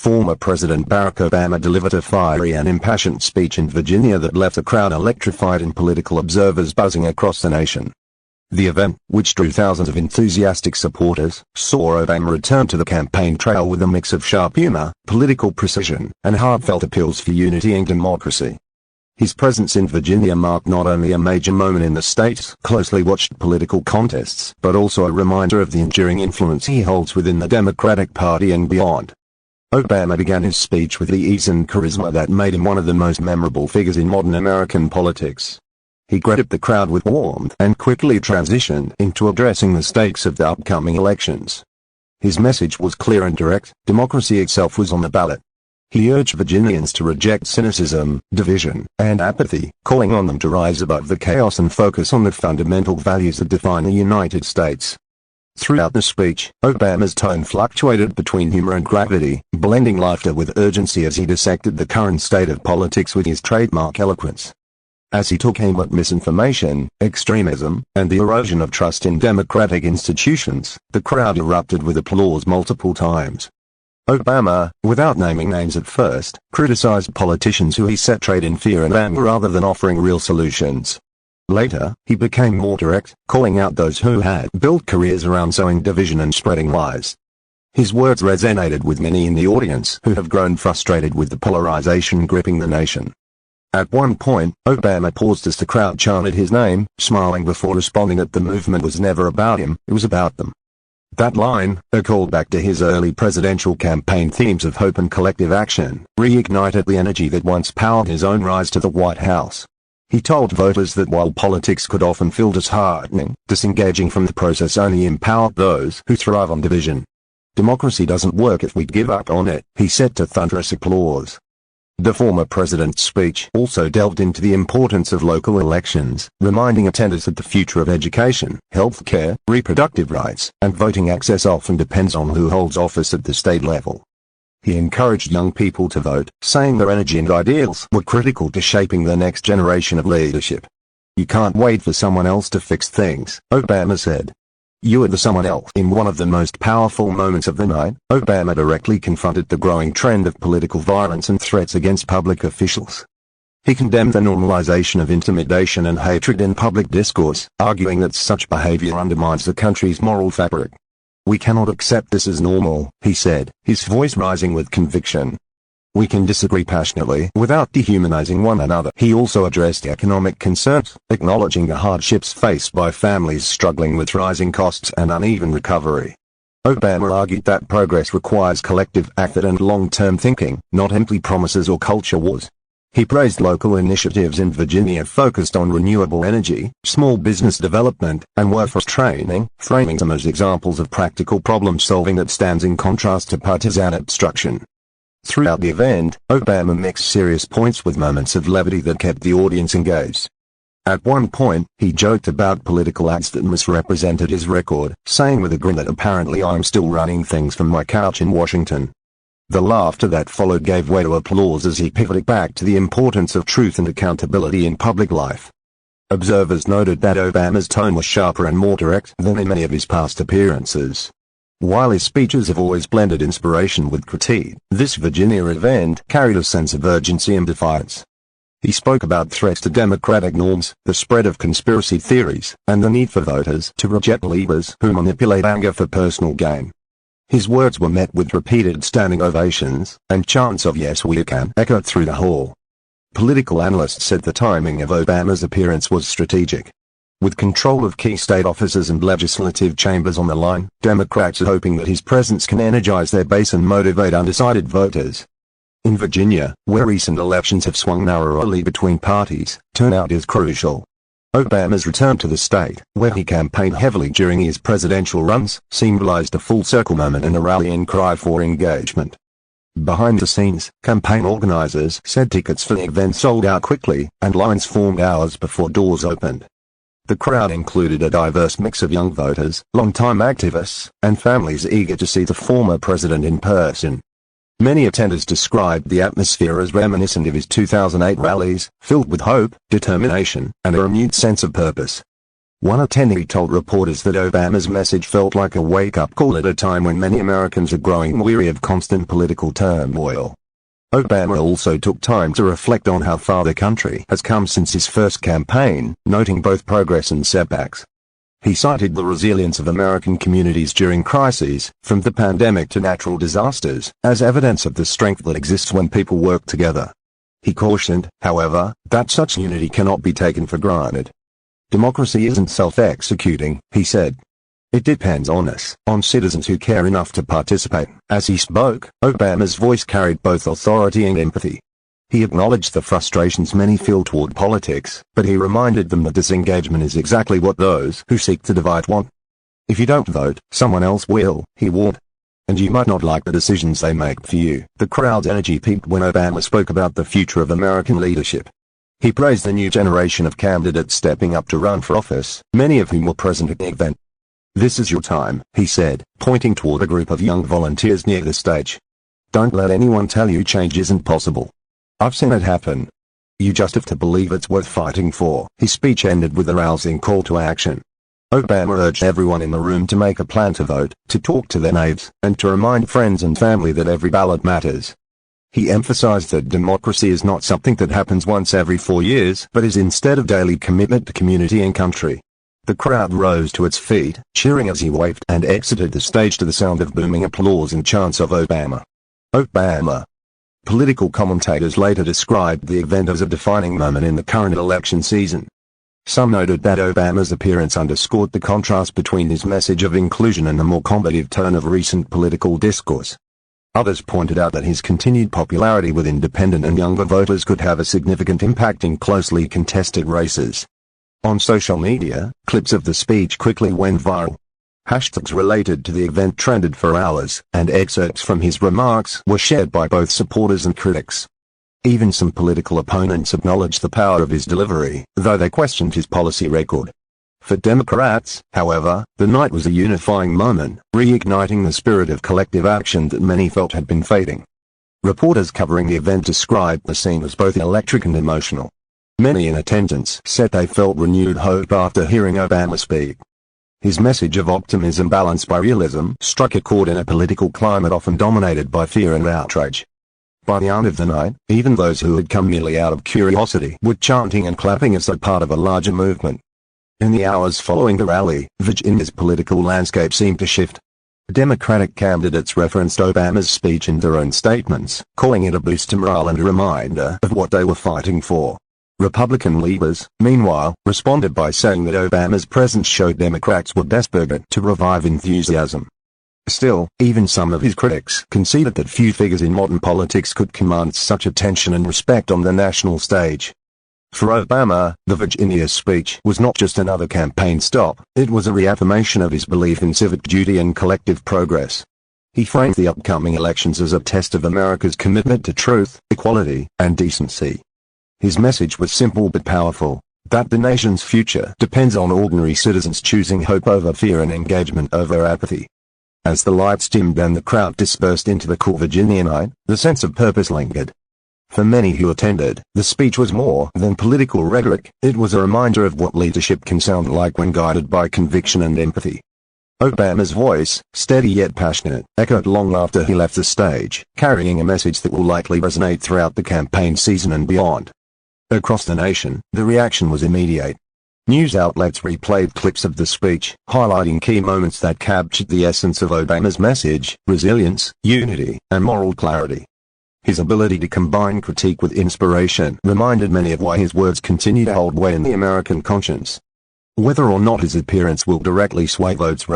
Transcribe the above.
Former President Barack Obama delivered a fiery and impassioned speech in Virginia that left the crowd electrified and political observers buzzing across the nation. The event, which drew thousands of enthusiastic supporters, saw Obama return to the campaign trail with a mix of sharp humor, political precision, and heartfelt appeals for unity and democracy. His presence in Virginia marked not only a major moment in the state's closely watched political contests, but also a reminder of the enduring influence he holds within the Democratic Party and beyond. Obama began his speech with the ease and charisma that made him one of the most memorable figures in modern American politics. He greeted the crowd with warmth and quickly transitioned into addressing the stakes of the upcoming elections. His message was clear and direct: democracy itself was on the ballot. He urged Virginians to reject cynicism, division, and apathy, calling on them to rise above the chaos and focus on the fundamental values that define the United States. Throughout the speech, Obama's tone fluctuated between humor and gravity, blending laughter with urgency as he dissected the current state of politics with his trademark eloquence. As he took aim at misinformation, extremism, and the erosion of trust in democratic institutions, the crowd erupted with applause multiple times. Obama, without naming names at first, criticized politicians who he said trade in fear and anger rather than offering real solutions. Later, he became more direct, calling out those who had built careers around sowing division and spreading lies. His words resonated with many in the audience who have grown frustrated with the polarization gripping the nation. At one point, Obama paused as the crowd chanted his name, smiling before responding that the movement was never about him, it was about them. That line, a callback to his early presidential campaign themes of hope and collective action, reignited the energy that once powered his own rise to the White House. He told voters that while politics could often feel disheartening, disengaging from the process only empowered those who thrive on division. Democracy doesn't work if we give up on it, he said to thunderous applause. The former president's speech also delved into the importance of local elections, reminding attenders that the future of education, health care, reproductive rights, and voting access often depends on who holds office at the state level. He encouraged young people to vote, saying their energy and ideals were critical to shaping the next generation of leadership. "You can't wait for someone else to fix things," Obama said. "You are the someone else." In one of the most powerful moments of the night, Obama directly confronted the growing trend of political violence and threats against public officials. He condemned the normalization of intimidation and hatred in public discourse, arguing that such behavior undermines the country's moral fabric. "We cannot accept this as normal," he said, his voice rising with conviction. "We can disagree passionately without dehumanizing one another." He also addressed economic concerns, acknowledging the hardships faced by families struggling with rising costs and uneven recovery. Obama argued that progress requires collective effort and long-term thinking, not empty promises or culture wars. He praised local initiatives in Virginia focused on renewable energy, small business development, and workforce training, framing them as examples of practical problem-solving that stands in contrast to partisan obstruction. Throughout the event, Obama mixed serious points with moments of levity that kept the audience engaged. At one point, he joked about political ads that misrepresented his record, saying with a grin that apparently I'm still running things from my couch in Washington. The laughter that followed gave way to applause as he pivoted back to the importance of truth and accountability in public life. Observers noted that Obama's tone was sharper and more direct than in many of his past appearances. While his speeches have always blended inspiration with critique, this Virginia event carried a sense of urgency and defiance. He spoke about threats to democratic norms, the spread of conspiracy theories, and the need for voters to reject leaders who manipulate anger for personal gain. His words were met with repeated standing ovations, and chants of "Yes we can" echoed through the hall. Political analysts said the timing of Obama's appearance was strategic. With control of key state offices and legislative chambers on the line, Democrats are hoping that his presence can energize their base and motivate undecided voters. In Virginia, where recent elections have swung narrowly between parties, turnout is crucial. Obama's return to the state, where he campaigned heavily during his presidential runs, symbolized a full-circle moment and a rallying cry for engagement. Behind the scenes, campaign organizers said tickets for the event sold out quickly, and lines formed hours before doors opened. The crowd included a diverse mix of young voters, longtime activists, and families eager to see the former president in person. Many attenders described the atmosphere as reminiscent of his 2008 rallies, filled with hope, determination, and a renewed sense of purpose. One attendee told reporters that Obama's message felt like a wake-up call at a time when many Americans are growing weary of constant political turmoil. Obama also took time to reflect on how far the country has come since his first campaign, noting both progress and setbacks. He cited the resilience of American communities during crises, from the pandemic to natural disasters, as evidence of the strength that exists when people work together. He cautioned, however, that such unity cannot be taken for granted. Democracy isn't self-executing, he said. It depends on us, on citizens who care enough to participate. As he spoke, Obama's voice carried both authority and empathy. He acknowledged the frustrations many feel toward politics, but he reminded them that disengagement is exactly what those who seek to divide want. If you don't vote, someone else will, he warned. And you might not like the decisions they make for you. The crowd's energy peaked when Obama spoke about the future of American leadership. He praised the new generation of candidates stepping up to run for office, many of whom were present at the event. "This is your time," he said, pointing toward a group of young volunteers near the stage. "Don't let anyone tell you change isn't possible. I've seen it happen. You just have to believe it's worth fighting for." His speech ended with a rousing call to action. Obama urged everyone in the room to make a plan to vote, to talk to their neighbors, and to remind friends and family that every ballot matters. He emphasized that democracy is not something that happens once every 4 years, but is instead a daily commitment to community and country. The crowd rose to its feet, cheering as he waved and exited the stage to the sound of booming applause and chants of Obama. Obama. Political commentators later described the event as a defining moment in the current election season. Some noted that Obama's appearance underscored the contrast between his message of inclusion and the more combative tone of recent political discourse. Others pointed out that his continued popularity with independent and younger voters could have a significant impact in closely contested races. On social media, clips of the speech quickly went viral. Hashtags related to the event trended for hours, and excerpts from his remarks were shared by both supporters and critics. Even some political opponents acknowledged the power of his delivery, though they questioned his policy record. For Democrats, however, the night was a unifying moment, reigniting the spirit of collective action that many felt had been fading. Reporters covering the event described the scene as both electric and emotional. Many in attendance said they felt renewed hope after hearing Obama speak. His message of optimism balanced by realism struck a chord in a political climate often dominated by fear and outrage. By the end of the night, even those who had come merely out of curiosity were chanting and clapping as though part of a larger movement. In the hours following the rally, Virginia's political landscape seemed to shift. Democratic candidates referenced Obama's speech in their own statements, calling it a boost to morale and a reminder of what they were fighting for. Republican leaders, meanwhile, responded by saying that Obama's presence showed Democrats were desperate to revive enthusiasm. Still, even some of his critics conceded that few figures in modern politics could command such attention and respect on the national stage. For Obama, the Virginia speech was not just another campaign stop, it was a reaffirmation of his belief in civic duty and collective progress. He framed the upcoming elections as a test of America's commitment to truth, equality, and decency. His message was simple but powerful, that the nation's future depends on ordinary citizens choosing hope over fear and engagement over apathy. As the lights dimmed and the crowd dispersed into the cool Virginia night, the sense of purpose lingered. For many who attended, the speech was more than political rhetoric, it was a reminder of what leadership can sound like when guided by conviction and empathy. Obama's voice, steady yet passionate, echoed long after he left the stage, carrying a message that will likely resonate throughout the campaign season and beyond. Across the nation, the reaction was immediate. News outlets replayed clips of the speech, highlighting key moments that captured the essence of Obama's message: resilience, unity, and moral clarity. His ability to combine critique with inspiration reminded many of why his words continue to hold weight in the American conscience. Whether or not his appearance will directly sway votes